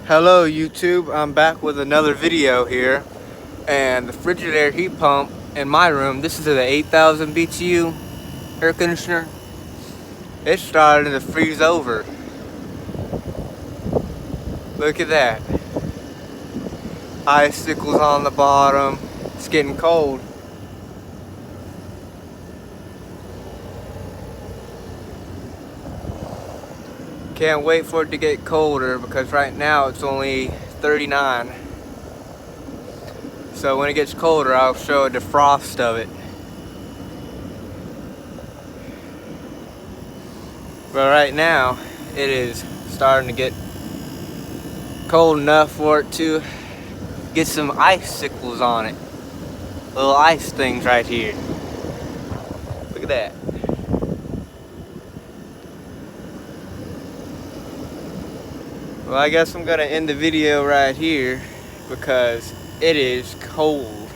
Hello YouTube, I'm back with another video here, and the Frigidaire heat pump in my room, this is an 8,000 BTU air conditioner. It's starting to freeze over. Look at that. Icicles on the bottom. It's getting cold. Can't wait for it to get colder because right now it's only 39. So when it gets colder, I'll show a defrost of it. But right now, it is starting to get cold enough for it to get some icicles on it. Little ice things right here. Look at that. Well, I guess I'm gonna end the video right here because it is cold.